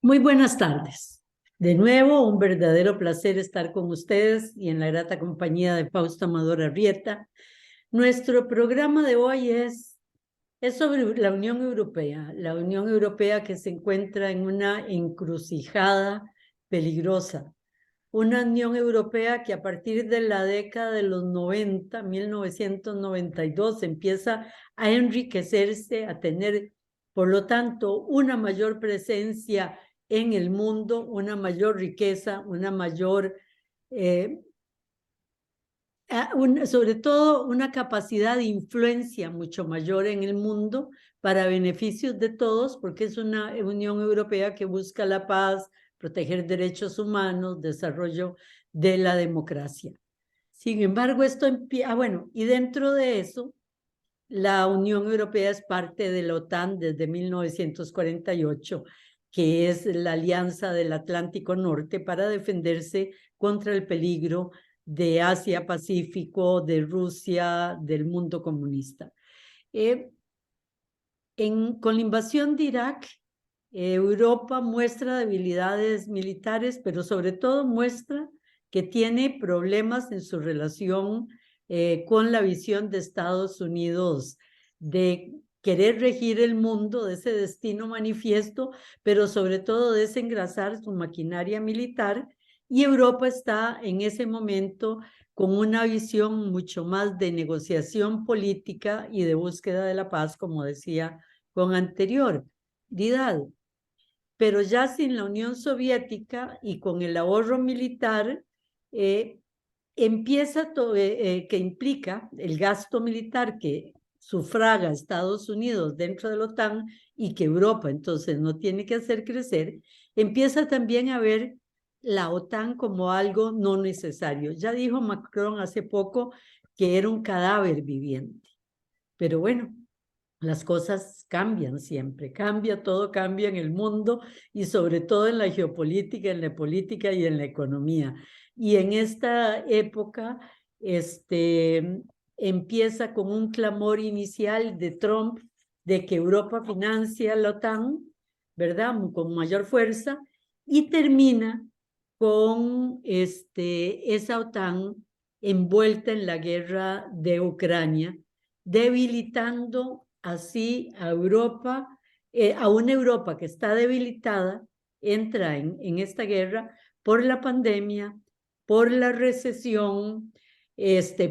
Muy buenas tardes. De nuevo, un verdadero placer estar con ustedes y en la grata compañía de Fausto Amador Arrieta. Nuestro programa de hoy es sobre la Unión Europea que se encuentra en una encrucijada peligrosa. Una Unión Europea que a partir de la década de los 90, 1992, empieza a enriquecerse, a tener, por lo tanto, una mayor presencia en el mundo, una mayor riqueza, una mayor, sobre todo una capacidad de influencia mucho mayor en el mundo para beneficios de todos, porque es una Unión Europea que busca la paz, proteger derechos humanos, desarrollo de la democracia. Sin embargo, bueno, y dentro de eso, la Unión Europea es parte de la OTAN desde 1948, que es la alianza del Atlántico Norte para defenderse contra el peligro de Asia-Pacífico, de Rusia, del mundo comunista. Con la invasión de Irak, Europa muestra debilidades militares, pero sobre todo muestra que tiene problemas en su relación con la visión de Estados Unidos de querer regir el mundo, de ese destino manifiesto, pero sobre todo desengrasar su maquinaria militar. Y Europa está en ese momento con una visión mucho más de negociación política y de búsqueda de la paz, como decía con anterioridad. Pero ya sin la Unión Soviética y con el ahorro militar, empieza todo, que implica el gasto militar que sufraga Estados Unidos dentro de la OTAN y que Europa entonces no tiene que hacer crecer, empieza también a ver la OTAN como algo no necesario. Ya dijo Macron hace poco que era un cadáver viviente. Pero bueno, las cosas cambian siempre, todo cambia en el mundo y sobre todo en la geopolítica, en la política y en la economía. Y en esta época, empieza con un clamor inicial de Trump de que Europa financia la OTAN, ¿verdad? Con mayor fuerza, y termina con esa OTAN envuelta en la guerra de Ucrania, debilitando así a Europa, a una Europa que está debilitada, entra en esta guerra por la pandemia, por la recesión,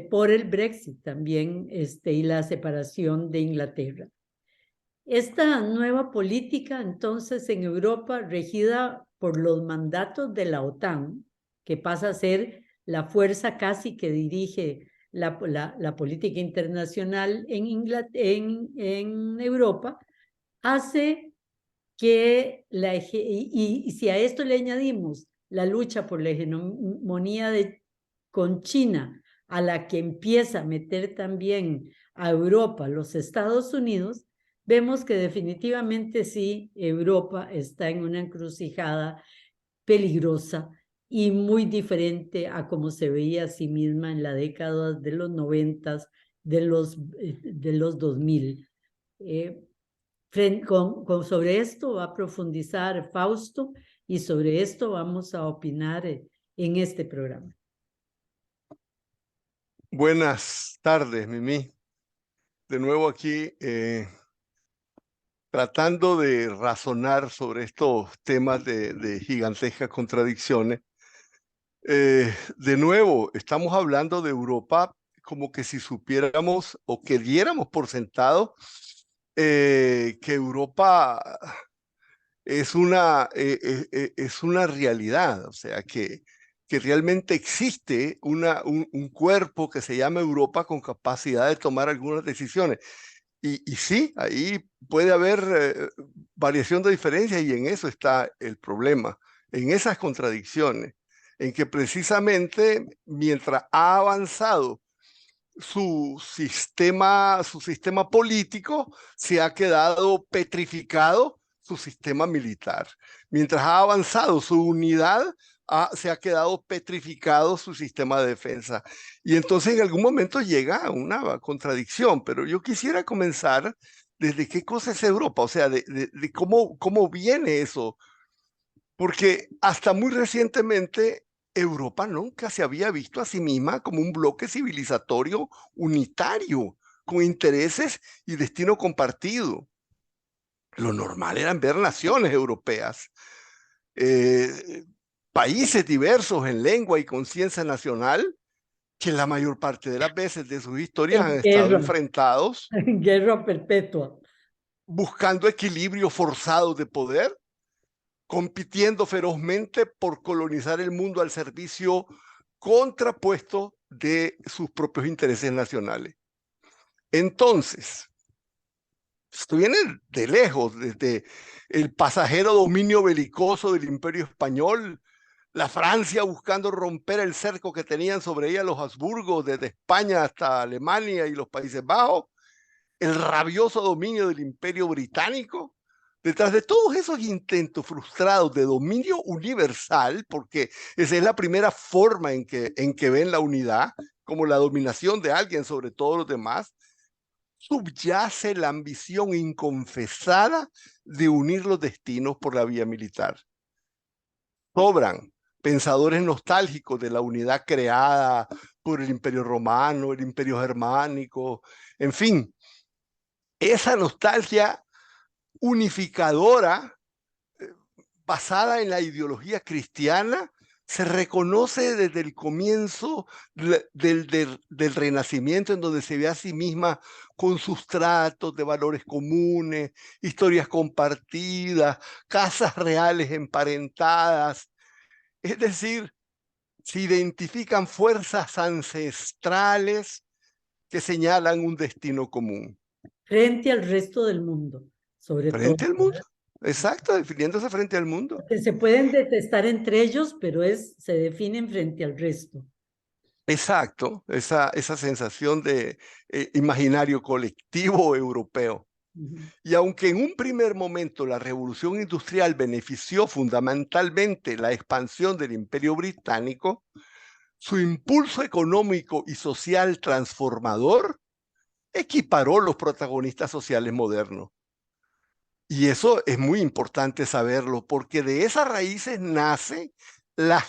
por el Brexit también, y la separación de Inglaterra. Esta nueva política, entonces, en Europa, regida por los mandatos de la OTAN, que pasa a ser la fuerza casi que dirige la política internacional en Europa, hace que y si a esto le añadimos la lucha por la hegemonía con China, a la que empieza a meter también a Europa, los Estados Unidos, vemos que definitivamente sí, Europa está en una encrucijada peligrosa y muy diferente a como se veía a sí misma en la década de los 90, de los 2000. Sobre esto va a profundizar Fausto y sobre esto vamos a opinar en este programa. Buenas tardes, Mimi. De nuevo aquí tratando de razonar sobre estos temas de gigantescas contradicciones. De nuevo, estamos hablando de Europa como que si supiéramos o que diéramos por sentado que Europa es una realidad, o sea, que realmente existe un cuerpo que se llama Europa con capacidad de tomar algunas decisiones. Y sí, ahí puede haber variación de diferencias y en eso está el problema, en esas contradicciones, en que precisamente mientras ha avanzado su sistema político, se ha quedado petrificado su sistema militar. Mientras ha avanzado su unidad, se ha quedado petrificado su sistema de defensa. Y entonces en algún momento llega una contradicción, pero yo quisiera comenzar desde qué cosa es Europa, o sea, de cómo viene eso. Porque hasta muy recientemente Europa nunca se había visto a sí misma como un bloque civilizatorio unitario, con intereses y destino compartido. Lo normal eran ver naciones europeas, eh, países diversos en lengua y conciencia nacional, que la mayor parte de las veces de sus historias han En estado guerra, enfrentados, en guerra perpetua. buscando equilibrio forzado de poder, compitiendo ferozmente por colonizar el mundo al servicio contrapuesto de sus propios intereses nacionales. Entonces, esto viene de lejos, desde el pasajero dominio belicoso del Imperio Español, la Francia buscando romper el cerco que tenían sobre ella los Habsburgos, desde España hasta Alemania y los Países Bajos, el rabioso dominio del Imperio Británico. Detrás de todos esos intentos frustrados de dominio universal, porque esa es la primera forma en que ven la unidad, como la dominación de alguien sobre todos los demás, subyace la ambición inconfesada de unir los destinos por la vía militar. Sobran pensadores nostálgicos de la unidad creada por el Imperio Romano, el Imperio Germánico, en fin, esa nostalgia unificadora basada en la ideología cristiana se reconoce desde el comienzo del Renacimiento, en donde se ve a sí misma con sustratos de valores comunes, historias compartidas, casas reales emparentadas. Es decir, se identifican fuerzas ancestrales que señalan un destino común. Frente al resto del mundo, sobre todo. Frente al mundo. Exacto, definiéndose frente al mundo. Que se pueden detestar entre ellos, pero se definen frente al resto. Exacto, esa sensación de imaginario colectivo europeo. Y aunque en un primer momento la revolución industrial benefició fundamentalmente la expansión del Imperio Británico, su impulso económico y social transformador equiparó los protagonistas sociales modernos. Y eso es muy importante saberlo, porque de esas raíces nace la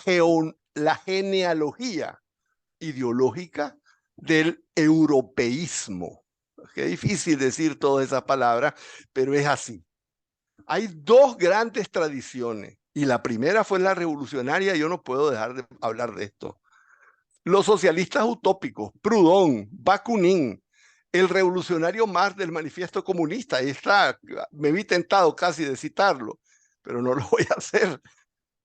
genealogía ideológica del europeísmo. Qué difícil decir todas esas palabras, pero es así. Hay dos grandes tradiciones, y la primera fue la revolucionaria, yo no puedo dejar de hablar de esto. Los socialistas utópicos, Proudhon, Bakunin, el revolucionario Marx del Manifiesto Comunista, ahí está, me vi tentado casi de citarlo, pero no lo voy a hacer.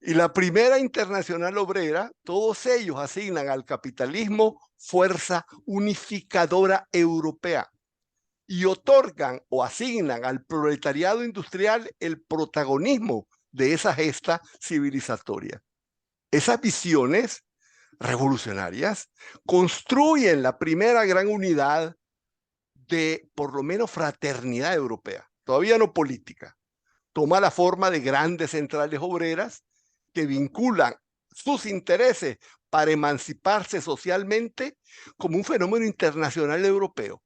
Y la primera internacional obrera, todos ellos asignan al capitalismo fuerza unificadora europea y otorgan o asignan al proletariado industrial el protagonismo de esa gesta civilizatoria. Esas visiones revolucionarias construyen la primera gran unidad de, por lo menos, fraternidad europea, todavía no política. Toma la forma de grandes centrales obreras que vinculan sus intereses para emanciparse socialmente como un fenómeno internacional europeo.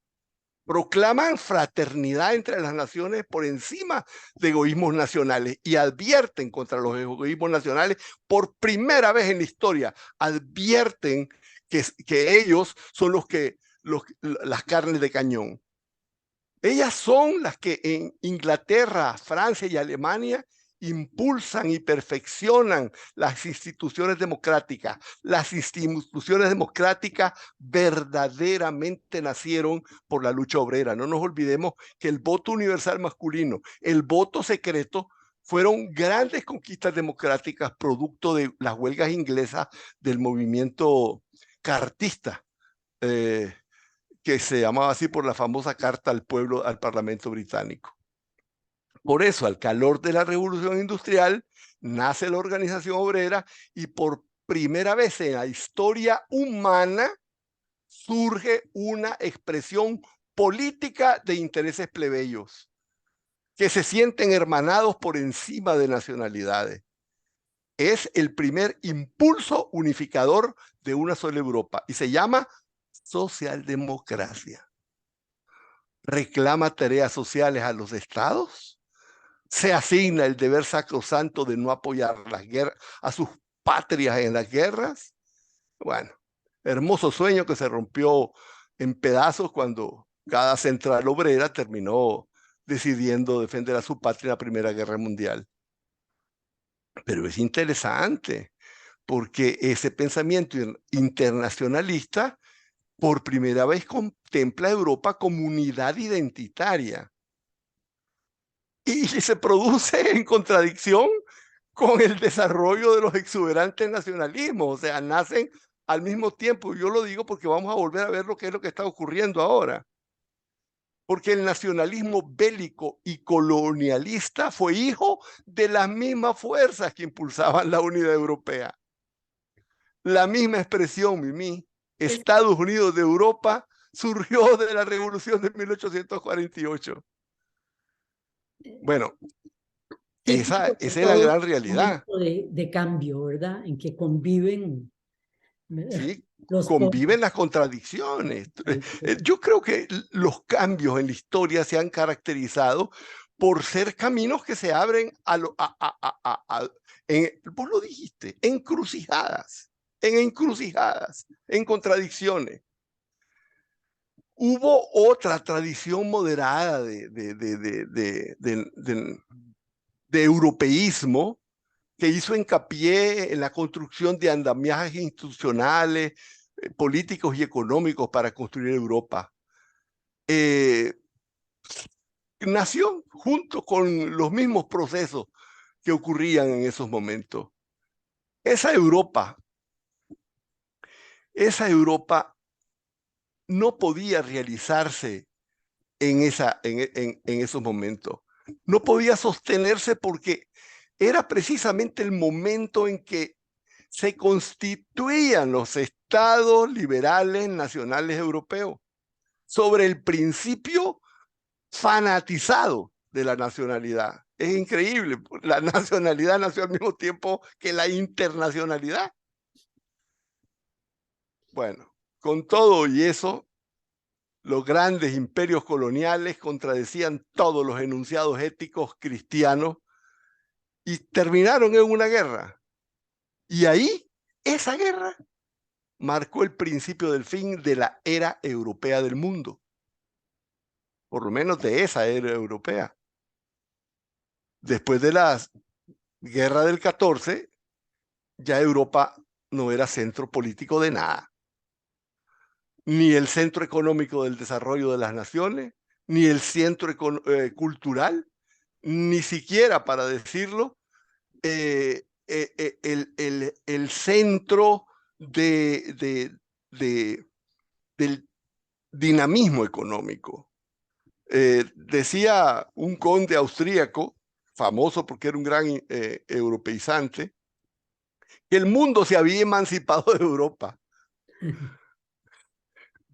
Proclaman fraternidad entre las naciones por encima de egoísmos nacionales y advierten contra los egoísmos nacionales por primera vez en la historia. Advierten que ellos son las carnes de cañón. Ellas son las que en Inglaterra, Francia y Alemania impulsan y perfeccionan las instituciones democráticas. Las instituciones democráticas verdaderamente nacieron por la lucha obrera. No nos olvidemos que el voto universal masculino, el voto secreto, fueron grandes conquistas democráticas producto de las huelgas inglesas del movimiento cartista. Que se llamaba así por la famosa carta al pueblo, al Parlamento británico. Por eso, al calor de la revolución industrial, nace la organización obrera y por primera vez en la historia humana surge una expresión política de intereses plebeyos que se sienten hermanados por encima de nacionalidades. Es el primer impulso unificador de una sola Europa y se llama socialdemocracia. Reclama tareas sociales a los estados, se asigna el deber sacrosanto de no apoyar las guerras, a sus patrias en las guerras. Bueno, hermoso sueño que se rompió en pedazos cuando cada central obrera terminó decidiendo defender a su patria en la Primera Guerra Mundial. Pero es interesante porque ese pensamiento internacionalista por primera vez contempla a Europa como unidad identitaria y se produce en contradicción con el desarrollo de los exuberantes nacionalismos, o sea, nacen al mismo tiempo. Yo lo digo porque vamos a volver a ver lo que es lo que está ocurriendo ahora. Porque el nacionalismo bélico y colonialista fue hijo de las mismas fuerzas que impulsaban la unidad europea. La misma expresión, Mimi, Estados Unidos de Europa, surgió de la Revolución de 1848. Bueno, esa es la gran realidad. De cambio, ¿verdad? En que conviven, Sí, los conviven las contradicciones. Yo creo que los cambios en la historia se han caracterizado por ser caminos que se abren vos lo dijiste, encrucijadas, en contradicciones. Hubo otra tradición moderada de europeísmo que hizo hincapié en la construcción de andamiajes institucionales, políticos y económicos para construir Europa. Nació junto con los mismos procesos que ocurrían en esos momentos. Esa Europa no podía realizarse en esos momentos. No podía sostenerse porque era precisamente el momento en que se constituían los estados liberales nacionales europeos sobre el principio fanatizado de la nacionalidad. Es increíble, la nacionalidad nació al mismo tiempo que la internacionalidad. Bueno, con todo y eso, los grandes imperios coloniales contradecían todos los enunciados éticos cristianos y terminaron en una guerra. Y ahí, esa guerra marcó el principio del fin de la era europea del mundo. Por lo menos de esa era europea. Después de la guerra del 14, ya Europa no era centro político de nada. Ni el centro económico del desarrollo de las naciones, ni el centro cultural, ni siquiera, para decirlo, el centro del dinamismo económico. Decía un conde austríaco, famoso porque era un gran europeizante, que el mundo se había emancipado de Europa.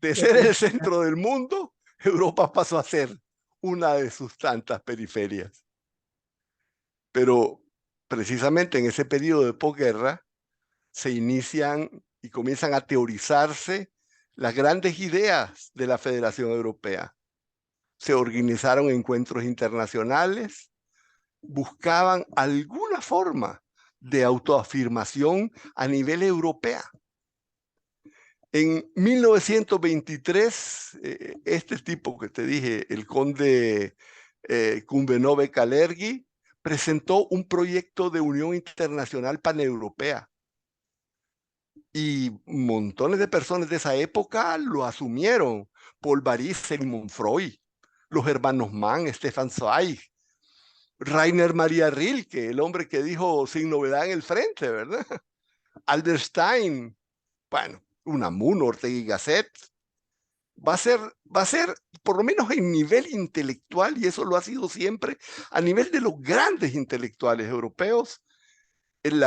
De ser el centro del mundo, Europa pasó a ser una de sus tantas periferias. Pero precisamente en ese periodo de posguerra se inician y comienzan a teorizarse las grandes ideas de la Federación Europea. Se organizaron encuentros internacionales, buscaban alguna forma de autoafirmación a nivel europeo. En 1923, este tipo que te dije, el conde Couvenove-Kalergi, presentó un proyecto de unión internacional paneuropea. Y montones de personas de esa época lo asumieron. Paul Baris, Sigmund Freud, los hermanos Mann, Stefan Zweig, Rainer Maria Rilke, el hombre que dijo sin novedad en el frente, ¿verdad? Albert Stein, bueno, Unamuno, Ortega y Gasset. Va a ser, por lo menos en nivel intelectual, y eso lo ha sido siempre, a nivel de los grandes intelectuales europeos, el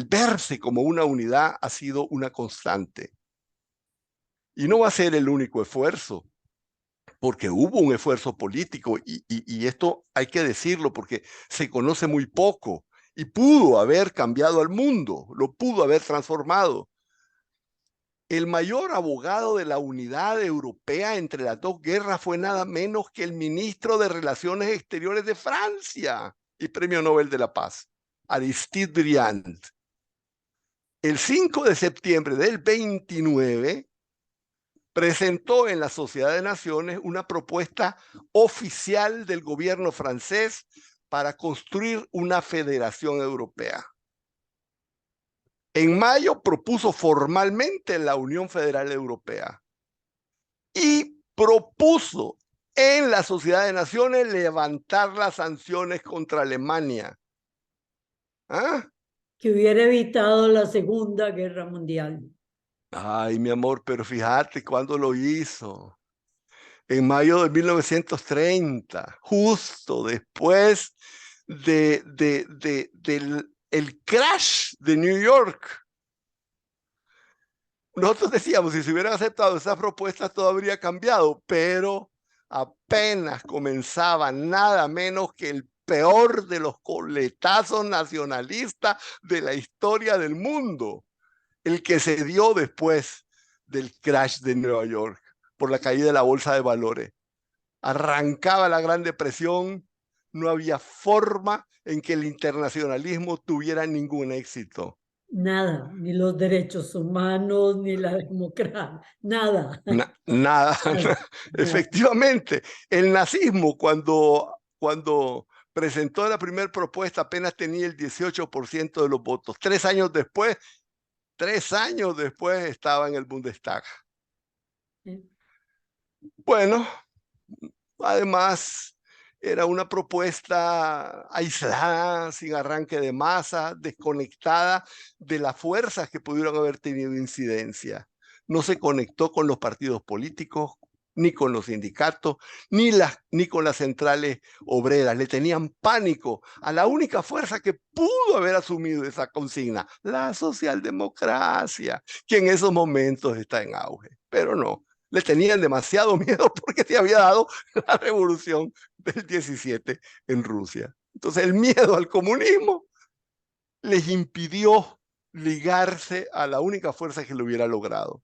verse como una unidad ha sido una constante. Y no va a ser el único esfuerzo, porque hubo un esfuerzo político, y esto hay que decirlo porque se conoce muy poco, y pudo haber cambiado al mundo, lo pudo haber transformado. El mayor abogado de la unidad europea entre las dos guerras fue nada menos que el ministro de Relaciones Exteriores de Francia y Premio Nobel de la Paz, Aristide Briand. El 5 de septiembre del 29 presentó en la Sociedad de Naciones una propuesta oficial del gobierno francés para construir una federación europea. En mayo propuso formalmente la Unión Federal Europea y propuso en la Sociedad de Naciones levantar las sanciones contra Alemania. ¿Ah? Que hubiera evitado la Segunda Guerra Mundial. Ay, mi amor, pero fíjate cuándo lo hizo. En mayo de 1930, justo después del crash de New York. Nosotros decíamos, si se hubieran aceptado esas propuestas, todo habría cambiado, pero apenas comenzaba nada menos que el peor de los coletazos nacionalistas de la historia del mundo, el que se dio después del crash de Nueva York por la caída de la bolsa de valores. Arrancaba la Gran Depresión, no había forma en que el internacionalismo tuviera ningún éxito. Nada, ni los derechos humanos, ni la democracia, nada. Nada. Nada. Efectivamente, el nazismo cuando presentó la primera propuesta apenas tenía el 18% de los votos. 3 años después estaba en el Bundestag. Bueno, además era una propuesta aislada, sin arranque de masa, desconectada de las fuerzas que pudieron haber tenido incidencia. No se conectó con los partidos políticos, ni con los sindicatos, ni con las centrales obreras. Le tenían pánico a la única fuerza que pudo haber asumido esa consigna, la socialdemocracia, que en esos momentos está en auge. Pero no, le tenían demasiado miedo porque se había dado la revolución del 17 en Rusia. Entonces el miedo al comunismo les impidió ligarse a la única fuerza que lo hubiera logrado.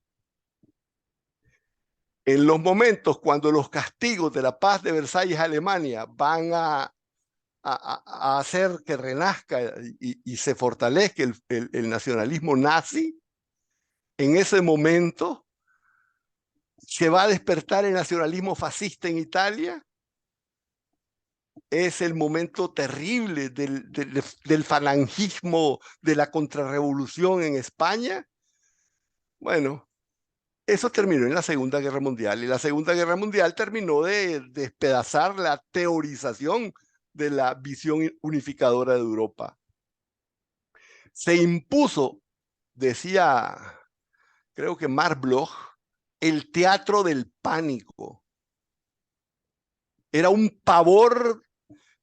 En los momentos cuando los castigos de la paz de Versalles, Alemania, van a hacer que renazca y se fortalezca el nacionalismo nazi, en ese momento se va a despertar el nacionalismo fascista en Italia. Es el momento terrible del falangismo, de la contrarrevolución en España. Bueno, eso terminó en la Segunda Guerra Mundial, y la Segunda Guerra Mundial terminó de despedazar la teorización de la visión unificadora de Europa. Se impuso, decía, creo que Marc Bloch, el teatro del pánico. Era un pavor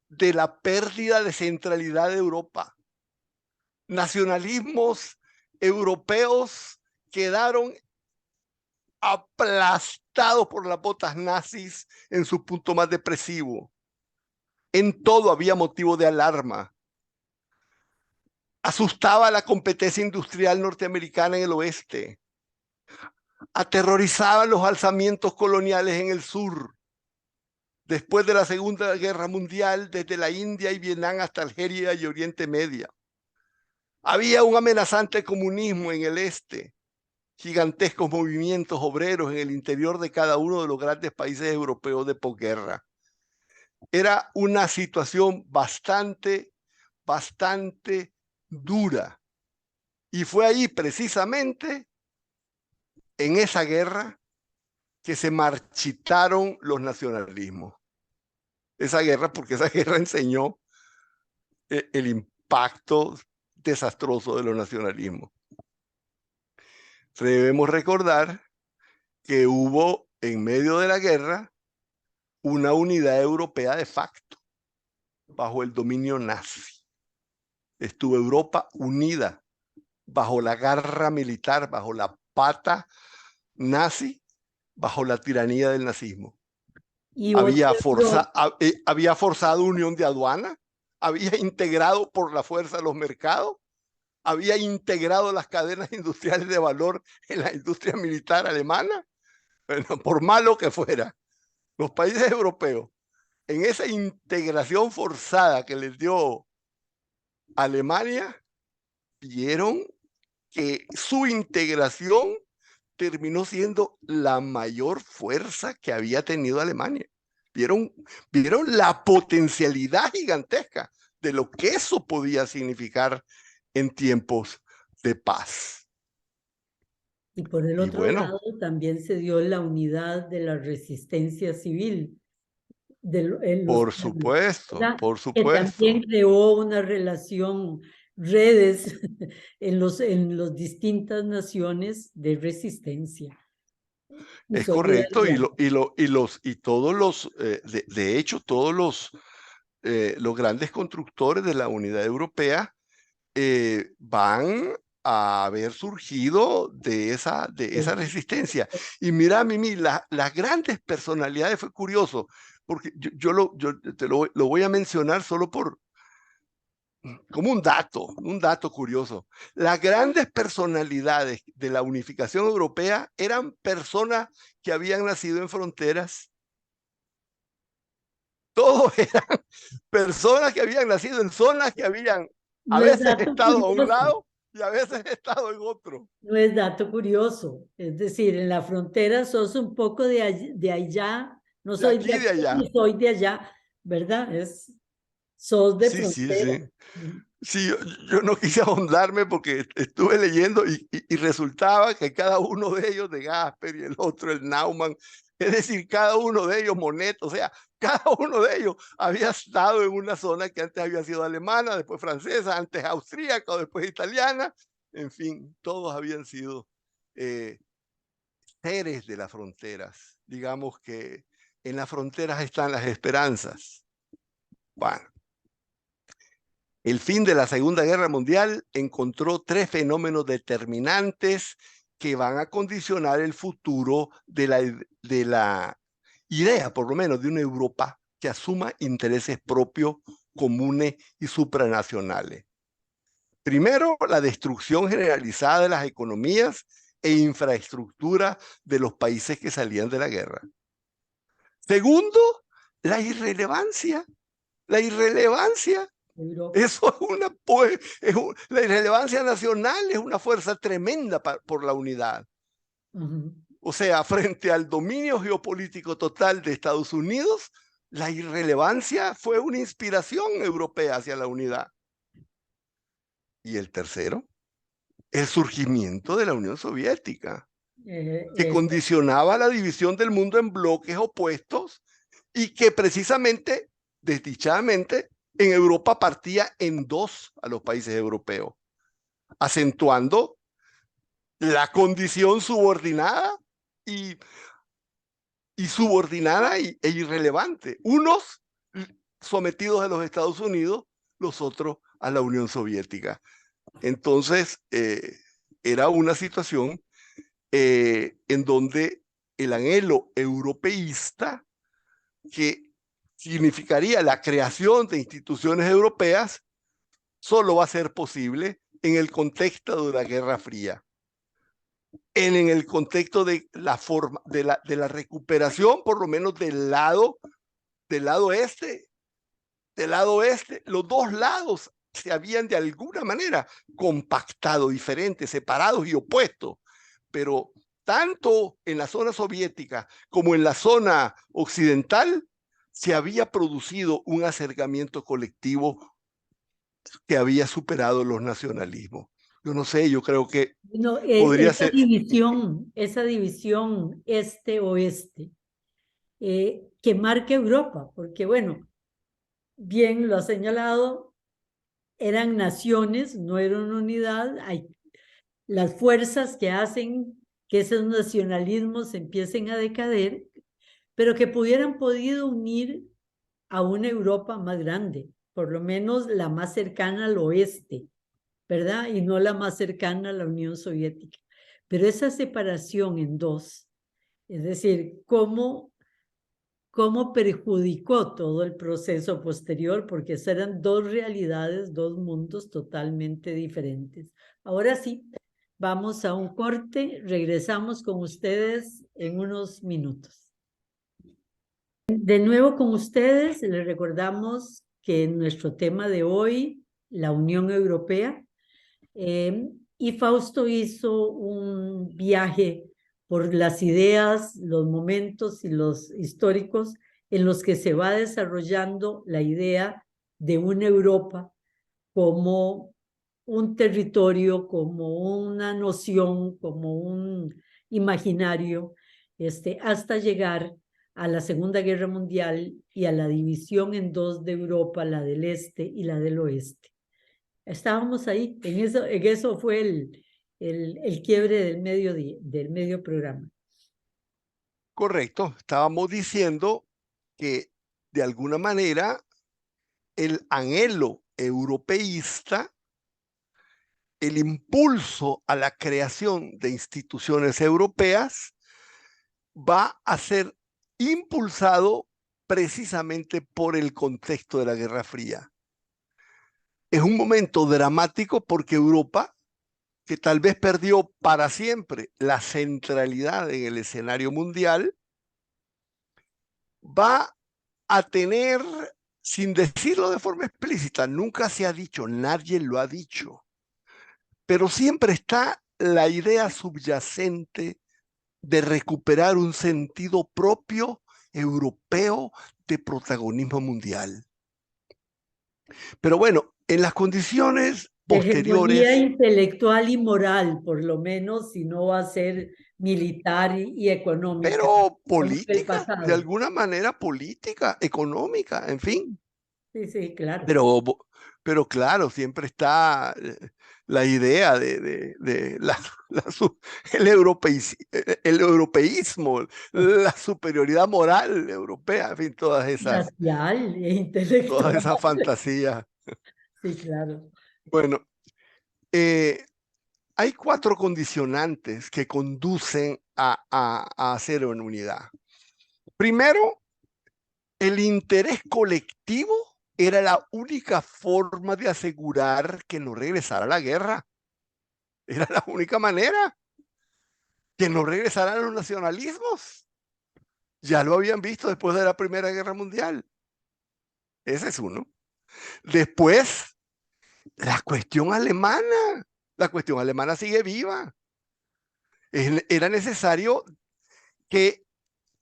de la pérdida de centralidad de Europa. Nacionalismos europeos quedaron aplastados por las botas nazis en su punto más depresivo. En todo había motivo de alarma. Asustaba la competencia industrial norteamericana en el oeste. Aterrorizaba los alzamientos coloniales en el sur. Después de la Segunda Guerra Mundial, desde la India y Vietnam hasta Algeria y Oriente Medio. Había un amenazante comunismo en el este, gigantescos movimientos obreros en el interior de cada uno de los grandes países europeos de posguerra. Era una situación bastante dura. Y fue ahí precisamente, en esa guerra, que se marchitaron los nacionalismos. Porque esa guerra enseñó el impacto desastroso de los nacionalismos. Debemos recordar que hubo en medio de la guerra una unidad europea de facto bajo el dominio nazi. Estuvo Europa unida bajo la garra militar, bajo la pata nazi, bajo la tiranía del nazismo. Había forzado unión de aduana, había integrado por la fuerza los mercados, había integrado las cadenas industriales de valor en la industria militar alemana. Bueno, por malo que fuera, los países europeos, en esa integración forzada que les dio Alemania, vieron que su integración terminó siendo la mayor fuerza que había tenido Alemania. Vieron la potencialidad gigantesca de lo que eso podía significar en tiempos de paz. Y por el Y otro bueno, lado también se dio la unidad de la resistencia civil en los por pueblos, supuesto, ¿verdad? por Que también supuesto. creó una relación, redes en los distintas naciones de resistencia. Y Es correcto, solidaridad. y todos los, de hecho, todos los grandes constructores de la unidad europea van a haber surgido de esa resistencia. Y mira, Mimi, las grandes personalidades, fue curioso, porque yo te lo voy a mencionar solo como un dato curioso. Las grandes personalidades de la unificación europea eran personas que habían nacido en fronteras. Todos eran personas que habían nacido en zonas que habían a No es veces dato estado a un curioso, lado y a veces estado en otro. no es dato curioso. Es decir, en la frontera sos un poco de allá, no De soy de aquí y de aquí allá. ni soy de allá, ¿verdad? Sos de Sí, sí, frontera. sí. Sí, yo no quise ahondarme porque estuve leyendo y resultaba que cada uno de ellos, de Gasper y el otro, el Naumann, es decir, cada uno de ellos, Monet, o sea, cada uno de ellos había estado en una zona que antes había sido alemana, después francesa, antes austríaca, después italiana, en fin, todos habían sido eh, seres de las fronteras. Digamos que en las fronteras están las esperanzas. Bueno, el fin de la Segunda Guerra Mundial encontró tres fenómenos determinantes que van a condicionar el futuro de la idea, por lo menos, de una Europa que asuma intereses propios, comunes y supranacionales. Primero, la destrucción generalizada de las economías e infraestructuras de los países que salían de la guerra. Segundo, la irrelevancia. La irrelevancia. Europa. Eso es la irrelevancia nacional es una fuerza tremenda por la unidad. O sea, frente al dominio geopolítico total de Estados Unidos, la irrelevancia fue una inspiración europea hacia la unidad. Y el tercero, el surgimiento de la Unión Soviética, que Eso. condicionaba la división del mundo en bloques opuestos y que precisamente, desdichadamente, en Europa partía en dos a los países europeos, acentuando la condición subordinada y, e irrelevante. Unos sometidos a los Estados Unidos, los otros a la Unión Soviética. Entonces, era una situación en donde el anhelo europeísta, que significaría la creación de instituciones europeas, solo va a ser posible en el contexto de la Guerra Fría, en el contexto de la recuperación, por lo menos del lado este, los dos lados se habían de alguna manera compactado, diferentes, separados y opuestos, pero tanto en la zona soviética como en la zona occidental se había producido un acercamiento colectivo que había superado los nacionalismos. Yo no sé, yo creo que No, podría ser. esa división este-oeste, que marca Europa, porque bueno, bien lo ha señalado, eran naciones, no era una unidad, hay las fuerzas que hacen que esos nacionalismos empiecen a decaer, pero que hubieran podido unir a una Europa más grande, por lo menos la más cercana al oeste, ¿verdad? Y no la más cercana a la Unión Soviética. Pero esa separación en dos, es decir, cómo cómo perjudicó todo el proceso posterior, porque esas eran dos realidades, dos mundos totalmente diferentes. Ahora sí, vamos a un corte, regresamos con ustedes en unos minutos. De nuevo con ustedes, les recordamos que nuestro tema de hoy, la Unión Europea, y Fausto hizo un viaje por las ideas, los momentos y los históricos en los que se va desarrollando la idea de una Europa como un territorio, como una noción, como un imaginario, hasta llegar a la Segunda Guerra Mundial y a la división en dos de Europa, la del este y la del oeste. Estábamos ahí, en eso fue el quiebre del medio programa. Correcto, estábamos diciendo que de alguna manera el anhelo europeísta, el impulso a la creación de instituciones europeas va a ser impulsado precisamente por el contexto de la Guerra Fría. Es un momento dramático porque Europa, que tal vez perdió para siempre la centralidad en el escenario mundial, va a tener, sin decirlo de forma explícita, nunca se ha dicho, nadie lo ha dicho, pero siempre está la idea subyacente de recuperar un sentido propio europeo de protagonismo mundial. Pero bueno, en las condiciones De hegemonía posteriores, intelectual y moral, por lo menos, si no va a ser militar y económica, pero como el política, de pasado. alguna manera política, económica, en fin. Sí, sí, claro. Pero, pero claro, siempre está la idea de el europeísmo, la superioridad moral europea, en fin, Racial e intelectual. todas esas fantasías. Sí, claro. Bueno, eh, hay 4 condicionantes que conducen a hacer una unidad. Primero, el interés colectivo era la única forma de asegurar que no regresara la guerra. Era la única manera, que no regresaran los nacionalismos. Ya lo habían visto después de la Primera Guerra Mundial. Ese es uno. Después, la cuestión alemana. La cuestión alemana sigue viva. Era necesario que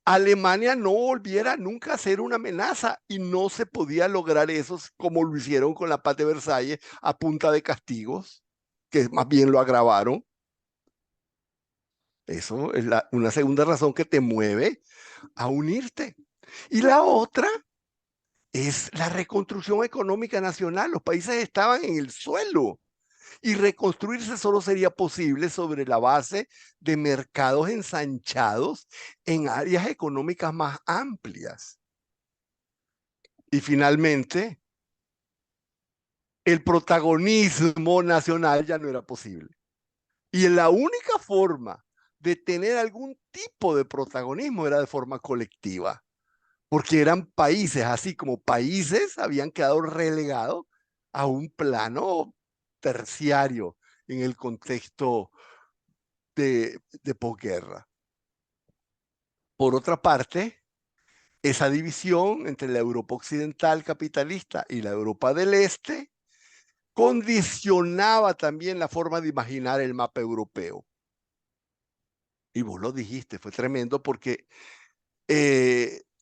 Alemania no volviera nunca a ser una amenaza y no se podía lograr eso como lo hicieron con la paz de Versalles a punta de castigos, que más bien lo agravaron. Eso es una segunda razón que te mueve a unirte. Y la otra es la reconstrucción económica nacional. Los países estaban en el suelo y reconstruirse solo sería posible sobre la base de mercados ensanchados en áreas económicas más amplias. Y finalmente, el protagonismo nacional ya no era posible. Y la única forma de tener algún tipo de protagonismo era de forma colectiva, porque eran países, así como países habían quedado relegados a un plano terciario en el contexto de posguerra. Por otra parte, esa división entre la Europa occidental capitalista y la Europa del Este condicionaba también la forma de imaginar el mapa europeo. Y vos lo dijiste, fue tremendo porque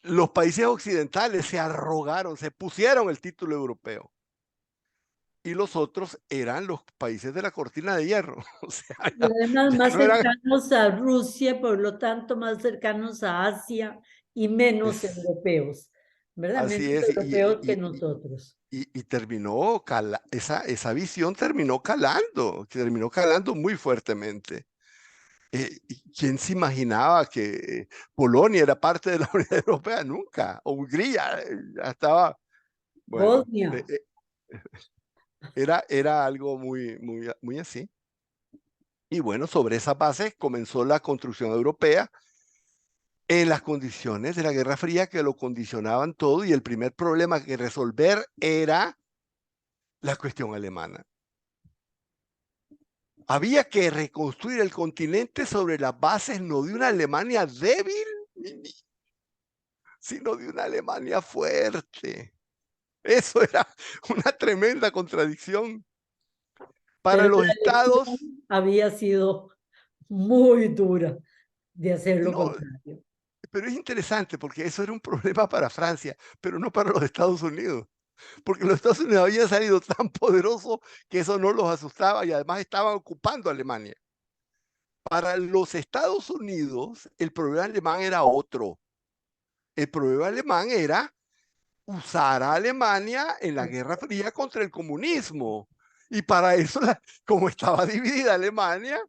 los países occidentales se arrogaron, se pusieron el título europeo. Y los otros eran los países de la cortina de hierro. O sea, Y además ya más no eran... cercanos a Rusia, por lo tanto más cercanos a Asia y menos Es, europeos, ¿verdad? Menos así es. europeos que nosotros. Y terminó, esa visión terminó calando muy fuertemente. ¿Quién se imaginaba que Polonia era parte de la Unión Europea? Nunca. O Hungría ya estaba, bueno, Bosnia. era algo muy así. Y bueno, sobre esa base comenzó la construcción europea en las condiciones de la Guerra Fría que lo condicionaban todo, y el primer problema que resolver era la cuestión alemana. Había que reconstruir el continente sobre las bases no de una Alemania débil, sino de una Alemania fuerte. Eso era una tremenda contradicción. Para Pero los la estados, elección había sido muy dura de hacer lo no, contrario. pero es interesante porque eso era un problema para Francia, pero no para los Estados Unidos. Porque los Estados Unidos habían salido tan poderosos que eso no los asustaba y además estaban ocupando Alemania. Para los Estados Unidos, el problema alemán era otro. El problema alemán era usar a Alemania en la Guerra Fría contra el comunismo. Y para eso, como estaba dividida Alemania,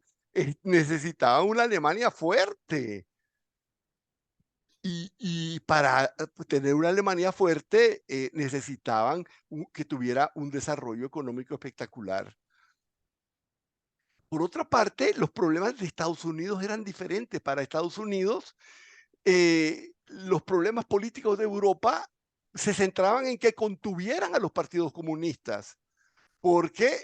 necesitaba una Alemania fuerte. Y para tener una Alemania fuerte necesitaban que tuviera un desarrollo económico espectacular. Por otra parte, los problemas de Estados Unidos eran diferentes. Para Estados Unidos, los problemas políticos de Europa se centraban en que contuvieran a los partidos comunistas, porque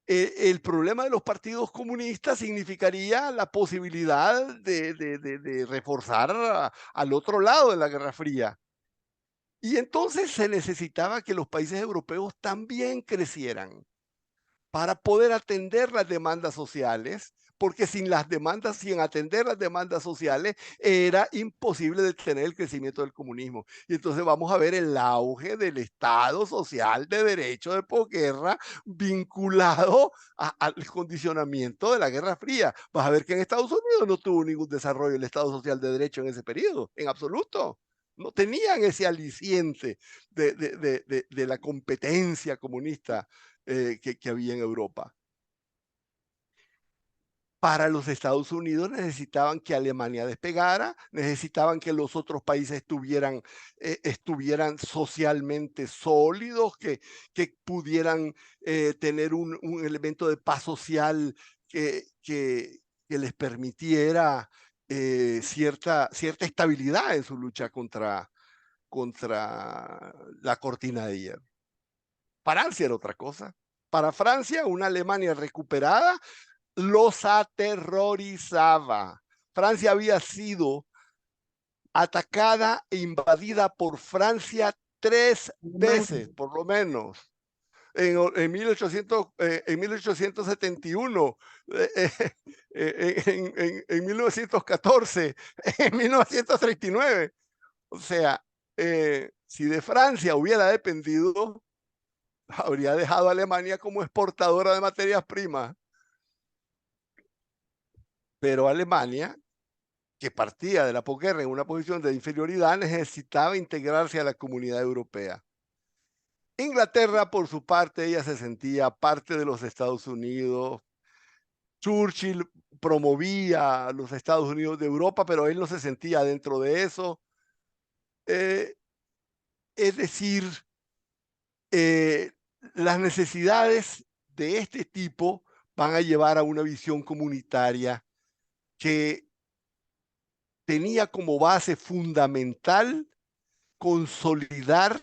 el problema de los partidos comunistas significaría la posibilidad de reforzar al otro lado de la Guerra Fría. Y entonces se necesitaba que los países europeos también crecieran para poder atender las demandas sociales, porque sin atender las demandas sociales, era imposible detener el crecimiento del comunismo. Y entonces vamos a ver el auge del Estado social de derecho de posguerra vinculado al condicionamiento de la Guerra Fría. Vas a ver que en Estados Unidos no tuvo ningún desarrollo el Estado social de derecho en ese periodo, en absoluto. No tenían ese aliciente de la competencia comunista que había en Europa. Para los Estados Unidos necesitaban que Alemania despegara, necesitaban que los otros países estuvieran socialmente sólidos, que pudieran tener un elemento de paz social que les permitiera cierta estabilidad en su lucha contra la cortina de hierro. Francia era otra cosa. Para Francia, una Alemania recuperada los aterrorizaba. Francia había sido atacada e invadida por Francia 3 veces, por lo menos. En 1871, en 1914, en 1939. O sea, si de Francia hubiera dependido, habría dejado a Alemania como exportadora de materias primas. Pero Alemania, que partía de la posguerra en una posición de inferioridad, necesitaba integrarse a la comunidad europea. Inglaterra, por su parte, ella se sentía parte de los Estados Unidos. Churchill promovía a los Estados Unidos de Europa, pero él no se sentía dentro de eso. Es decir, las necesidades de este tipo van a llevar a una visión comunitaria que tenía como base fundamental consolidar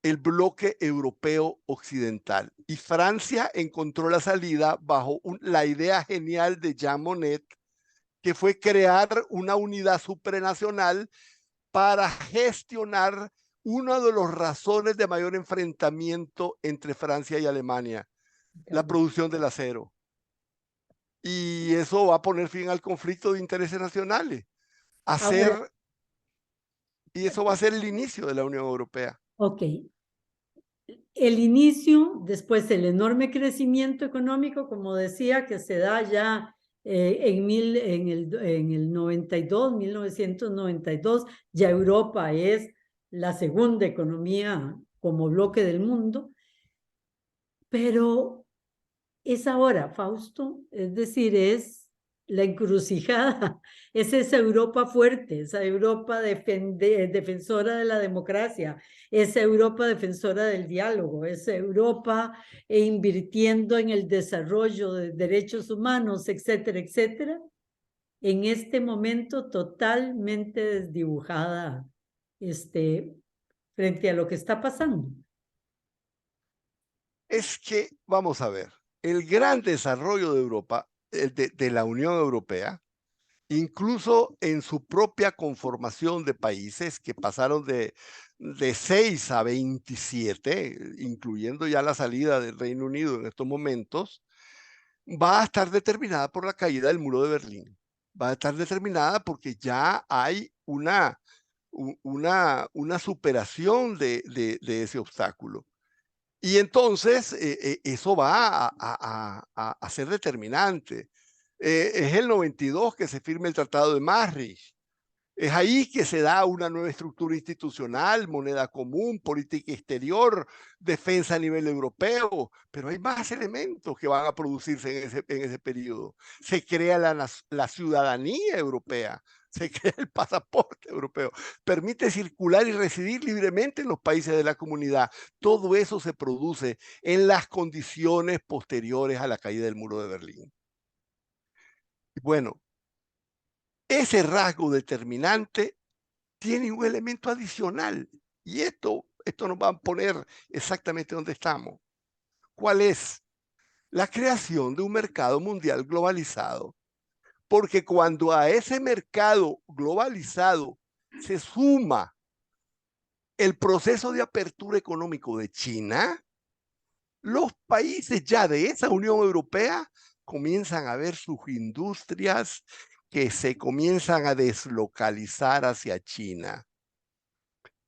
el bloque europeo occidental. Y Francia encontró la salida bajo la idea genial de Jean Monnet, que fue crear una unidad supranacional para gestionar una de las razones de mayor enfrentamiento entre Francia y Alemania, la producción del acero. Y eso va a poner fin al conflicto de intereses nacionales. Y eso va a ser el inicio de la Unión Europea. Ok. El inicio, después el enorme crecimiento económico, como decía, que se da ya en el 92, 1992, ya Europa es la segunda economía como bloque del mundo, pero es ahora, Fausto, es decir, es la encrucijada, es esa Europa fuerte, esa Europa defensora de la democracia, esa Europa defensora del diálogo, esa Europa invirtiendo en el desarrollo de derechos humanos, etcétera, etcétera, en este momento totalmente desdibujada frente a lo que está pasando? Es que, vamos a ver, el gran desarrollo de Europa, de la Unión Europea, incluso en su propia conformación de países que pasaron de 6 a 27, incluyendo ya la salida del Reino Unido en estos momentos, va a estar determinada por la caída del muro de Berlín. Va a estar determinada porque ya hay una superación de ese obstáculo. Y entonces eso va a ser determinante. Es el 92 que se firma el Tratado de Maastricht. Es ahí que se da una nueva estructura institucional, moneda común, política exterior, defensa a nivel europeo, pero hay más elementos que van a producirse en ese periodo. Se crea la ciudadanía europea, se crea el pasaporte europeo, permite circular y residir libremente en los países de la comunidad. Todo eso se produce en las condiciones posteriores a la caída del muro de Berlín. Bueno, ese rasgo determinante tiene un elemento adicional y esto nos va a poner exactamente donde estamos. ¿Cuál es? La creación de un mercado mundial globalizado. Porque cuando a ese mercado globalizado se suma el proceso de apertura económico de China, los países ya de esa Unión Europea comienzan a ver sus industrias que se comienzan a deslocalizar hacia China.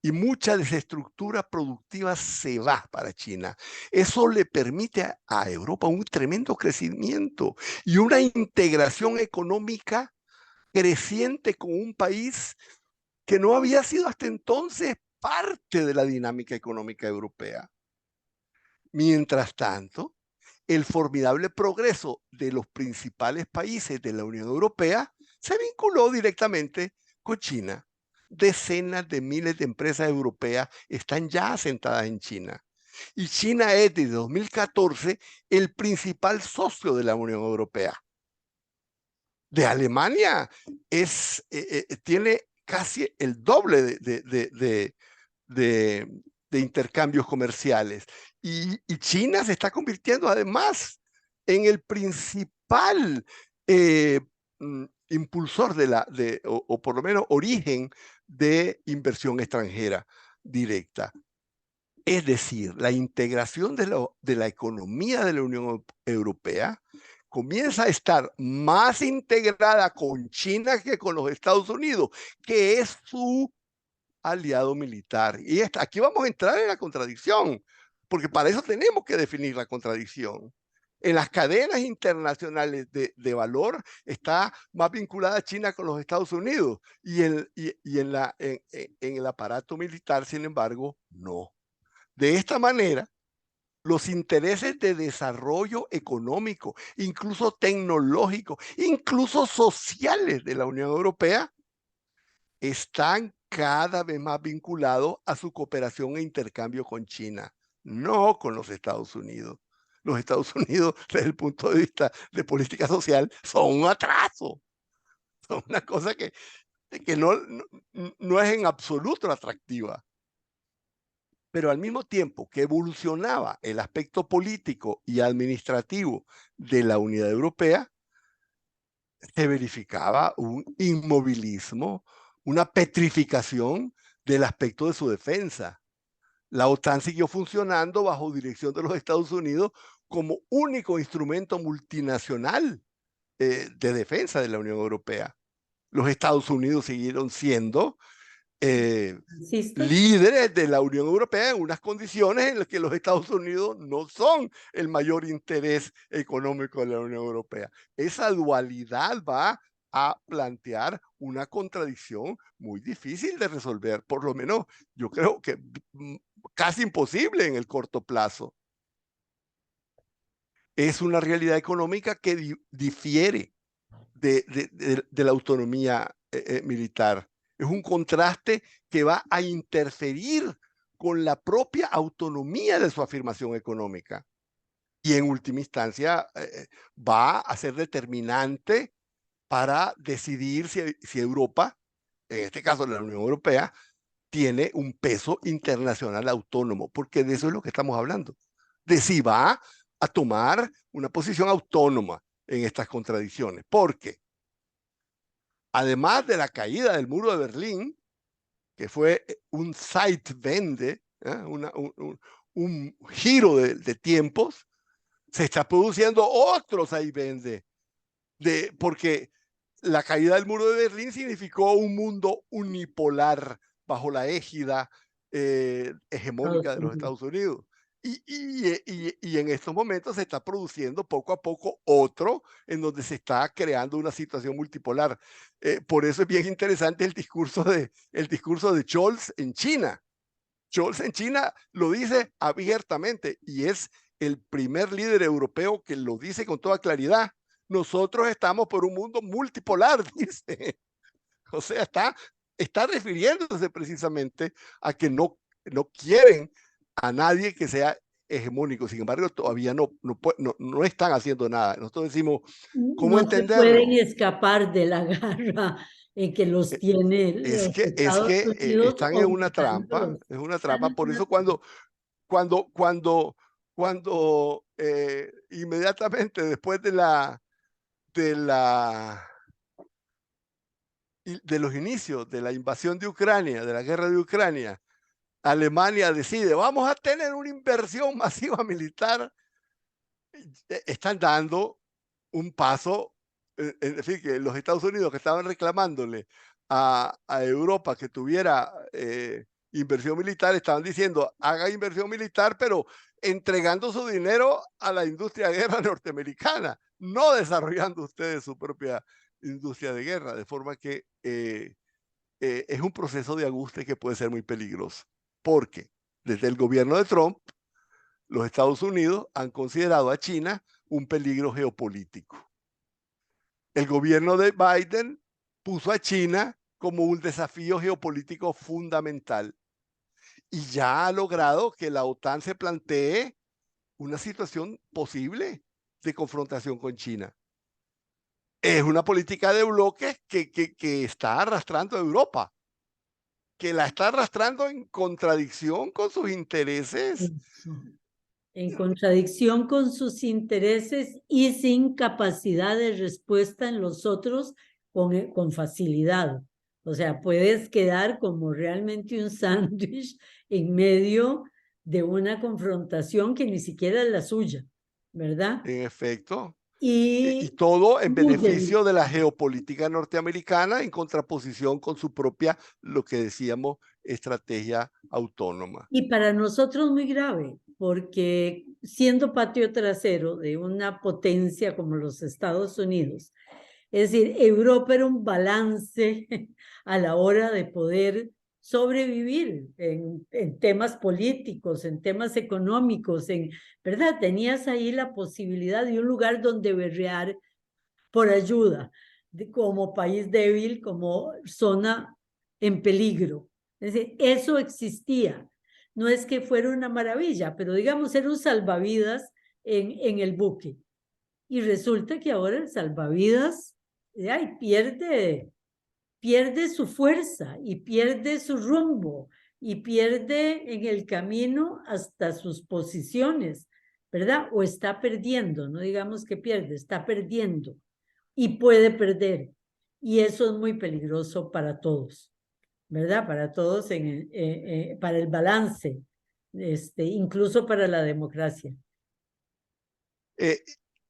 Y mucha de esa estructura productiva se va para China. Eso le permite a Europa un tremendo crecimiento y una integración económica creciente con un país que no había sido hasta entonces parte de la dinámica económica europea. Mientras tanto, el formidable progreso de los principales países de la Unión Europea se vinculó directamente con China. Decenas de miles de empresas europeas están ya asentadas en China. Y China es desde 2014 el principal socio de la Unión Europea. De Alemania tiene casi el doble de intercambios comerciales. Y China se está convirtiendo además en el principal impulsor o por lo menos origen de inversión extranjera directa. Es decir, la integración de la economía de la Unión Europea comienza a estar más integrada con China que con los Estados Unidos, que es su aliado militar. Y aquí vamos a entrar en la contradicción, porque para eso tenemos que definir la contradicción. En las cadenas internacionales de valor está más vinculada China con los Estados Unidos y en el aparato militar, sin embargo, no. De esta manera, los intereses de desarrollo económico, incluso tecnológico, incluso sociales de la Unión Europea, están cada vez más vinculados a su cooperación e intercambio con China, no con los Estados Unidos. Los Estados Unidos, desde el punto de vista de política social, son un atraso. Son una cosa que no es en absoluto atractiva. Pero al mismo tiempo que evolucionaba el aspecto político y administrativo de la unidad europea, se verificaba un inmovilismo, una petrificación del aspecto de su defensa. La OTAN siguió funcionando bajo dirección de los Estados Unidos como único instrumento multinacional de defensa de la Unión Europea. Los Estados Unidos siguieron siendo líderes de la Unión Europea en unas condiciones en las que los Estados Unidos no son el mayor interés económico de la Unión Europea. Esa dualidad va a plantear una contradicción muy difícil de resolver, por lo menos yo creo que casi imposible en el corto plazo. Es una realidad económica que difiere de la autonomía militar. Es un contraste que va a interferir con la propia autonomía de su afirmación económica. Y en última instancia va a ser determinante para decidir si Europa, en este caso la Unión Europea, tiene un peso internacional autónomo, porque de eso es lo que estamos hablando, de si va a tomar una posición autónoma en estas contradicciones, porque además de la caída del muro de Berlín, que fue un Zeitwende, un giro de tiempos, se está produciendo otro Zeitwende, porque la caída del muro de Berlín significó un mundo unipolar bajo la égida hegemónica de los Estados Unidos. Y en estos momentos se está produciendo poco a poco otro en donde se está creando una situación multipolar. Por eso es bien interesante el discurso de Scholz en China. Scholz en China lo dice abiertamente y es el primer líder europeo que lo dice con toda claridad. Nosotros estamos por un mundo multipolar, dice. O sea, está refiriéndose precisamente a que no quieren a nadie que sea hegemónico. Sin embargo, todavía no están haciendo nada. Nosotros decimos, ¿cómo No se pueden entenderlo? escapar de la garra en que los tiene Es los que, es Estados que Unidos están en una trampa, obligándolos. es una Están trampa. en Por una eso trampa. cuando inmediatamente después de la de los inicios de la invasión de Ucrania, de la guerra de Ucrania, Alemania decide, vamos a tener una inversión masiva militar, están dando un paso, en fin, que los Estados Unidos que estaban reclamándole a Europa que tuviera inversión militar, estaban diciendo, haga inversión militar, pero entregando su dinero a la industria de guerra norteamericana, no desarrollando ustedes su propia industria de guerra, de forma que es un proceso de ajuste que puede ser muy peligroso, porque desde el gobierno de Trump, los Estados Unidos han considerado a China un peligro geopolítico. El gobierno de Biden puso a China como un desafío geopolítico fundamental y ya ha logrado que la OTAN se plantee una situación posible de confrontación con China. Es una política de bloques que está arrastrando a Europa, que la está arrastrando en contradicción con sus intereses. Eso. En contradicción con sus intereses y sin capacidad de respuesta en los otros con facilidad. O sea, puedes quedar como realmente un sándwich en medio de una confrontación que ni siquiera es la suya, ¿verdad? En efecto, y Y todo en muy débil. beneficio de la geopolítica norteamericana en contraposición con su propia, lo que decíamos, estrategia autónoma. Y para nosotros muy grave, porque siendo patio trasero de una potencia como los Estados Unidos, es decir, Europa era un balance a la hora de poder sobrevivir en temas políticos, en temas económicos, ¿verdad? Tenías ahí la posibilidad de un lugar donde berrear por ayuda, como país débil, como zona en peligro. Es decir, eso existía. No es que fuera una maravilla, pero digamos, era un salvavidas en el buque. Y resulta que ahora el salvavidas ay, pierde su fuerza y pierde su rumbo y pierde en el camino hasta sus posiciones, ¿verdad? O está perdiendo, no digamos que pierde, está perdiendo y puede perder. Y eso es muy peligroso para todos, ¿verdad? Para todos, para el balance, incluso para la democracia. Eh,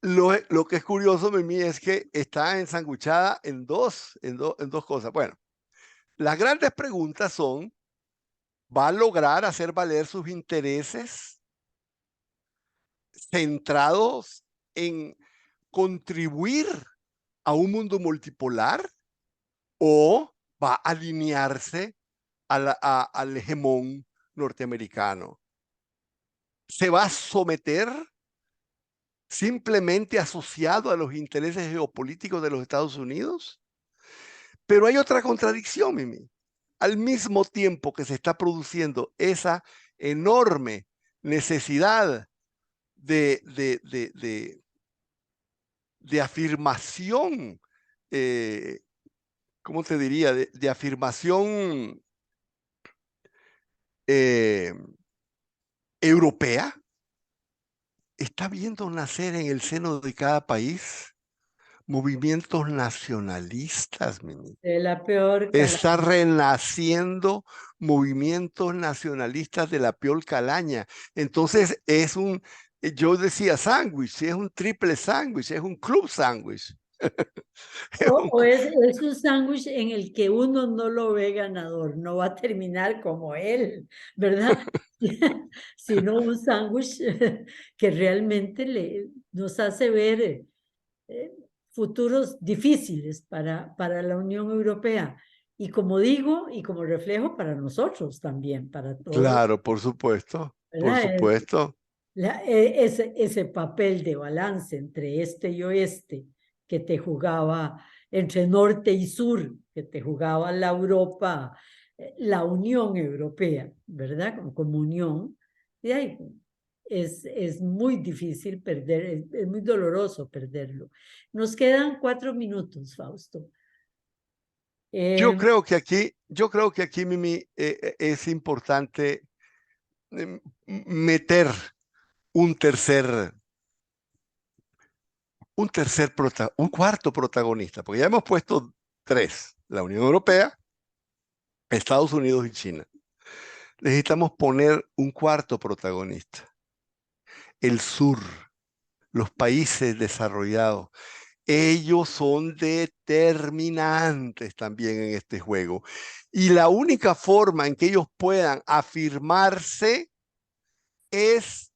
lo que es curioso, Mimi, es que está ensanguchada en dos cosas. Bueno, las grandes preguntas son, ¿va a lograr hacer valer sus intereses centrados en contribuir a un mundo multipolar o va a alinearse al hegemón norteamericano? ¿Se va a someter simplemente asociado a los intereses geopolíticos de los Estados Unidos? Pero hay otra contradicción, Mimi. Al mismo tiempo que se está produciendo esa enorme necesidad de afirmación ¿cómo te diría?, de afirmación europea, está viendo nacer en el seno de cada país movimientos nacionalistas, Mimi. De la peor Está calaña. renaciendo movimientos nacionalistas de la peor calaña. Entonces yo decía sándwich, es un triple sándwich, es un club sándwich. O es un sándwich en el que uno no lo ve ganador, no va a terminar como él, ¿verdad? Sino un sándwich que realmente nos hace ver futuros difíciles para la Unión Europea. Y como digo, y como reflejo para nosotros también, para todos, Claro, por supuesto, por ¿verdad? supuesto. Ese papel de balance entre este y oeste que te jugaba, entre norte y sur, que te jugaba la Europa, la Unión Europea, ¿verdad? Como unión. Y ahí es muy difícil perder, es muy doloroso perderlo. Nos quedan 4 minutos, Fausto. Yo creo que aquí, Mimi, es importante meter un tercer, un cuarto protagonista, porque ya hemos puesto 3, la Unión Europea, Estados Unidos y China. Necesitamos poner un cuarto protagonista, el sur, los países desarrollados. Ellos son determinantes también en este juego. Y la única forma en que ellos puedan afirmarse es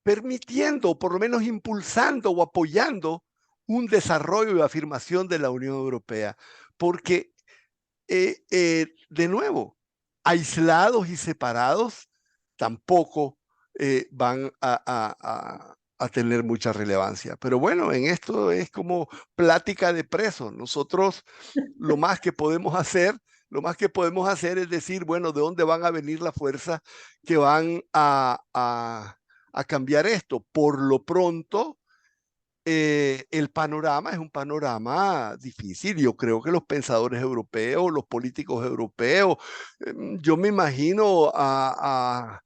permitiendo, o por lo menos impulsando o apoyando un desarrollo y afirmación de la Unión Europea. Porque, de nuevo, aislados y separados tampoco van a tener mucha relevancia. Pero bueno, en esto es como plática de presos. Nosotros lo más que podemos hacer, es decir, bueno, ¿de dónde van a venir las fuerzas que van a cambiar esto? Por lo pronto, el panorama es un panorama difícil. Yo creo que los pensadores europeos, los políticos europeos, yo me imagino a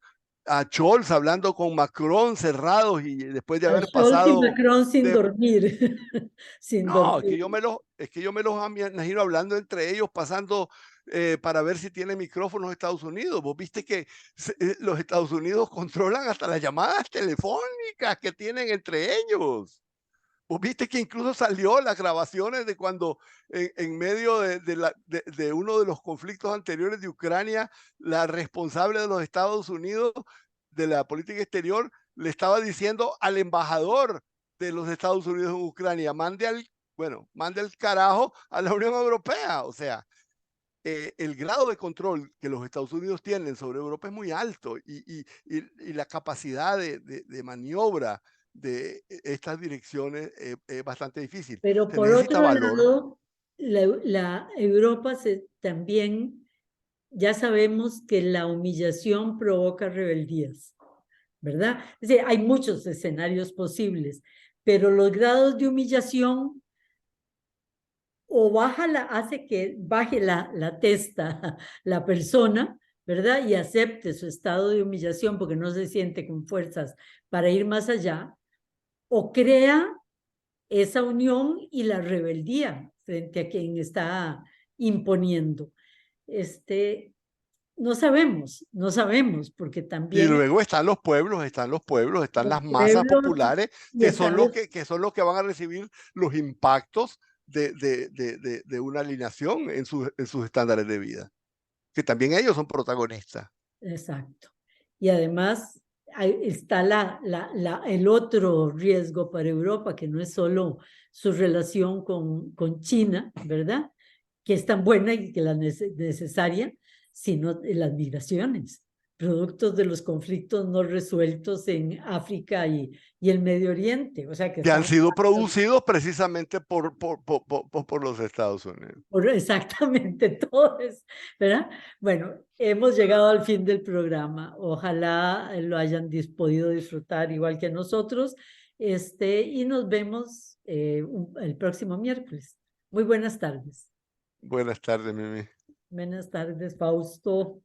Scholz hablando con Macron cerrados y después de A haber Scholz y pasado Macron sin de... dormir, sin No, dormir. es que yo me los imagino hablando entre ellos, pasando para ver si tiene micrófonos Estados Unidos. Vos viste que los Estados Unidos controlan hasta las llamadas telefónicas que tienen entre ellos. Vos viste que incluso salió las grabaciones de cuando en medio de uno de los conflictos anteriores de Ucrania, la responsable de los Estados Unidos de la política exterior le estaba diciendo al embajador de los Estados Unidos en Ucrania, mande al carajo a la Unión Europea. O sea, el grado de control que los Estados Unidos tienen sobre Europa es muy alto y la capacidad de maniobra de estas direcciones es bastante difícil. Pero Se por necesita otro valor. lado, la Europa también, ya sabemos que la humillación provoca rebeldías, ¿verdad? Es decir, hay muchos escenarios posibles, pero los grados de humillación o hace que baje la testa la persona, ¿verdad? Y acepte su estado de humillación porque no se siente con fuerzas para ir más allá, o crea esa unión y la rebeldía frente a quien está imponiendo. No sabemos, porque Y también luego están los pueblos, están los las masas pueblos populares, y están que son los que van a recibir los impactos de una alineación en sus estándares de vida, que también ellos son protagonistas. exacto. Y además está el otro riesgo para Europa, que no es solo su relación con China, ¿verdad? Que es tan buena y que la necesaria, sino las migraciones, productos de los conflictos no resueltos en África y el Medio Oriente. O sea que Que han estamos sido producidos precisamente por los Estados Unidos. exactamente todo es, ¿verdad? Bueno, hemos llegado al fin del programa. Ojalá lo hayan podido disfrutar igual que nosotros y nos vemos el próximo miércoles. Muy buenas tardes. Buenas tardes, Mimi. Buenas tardes, Fausto.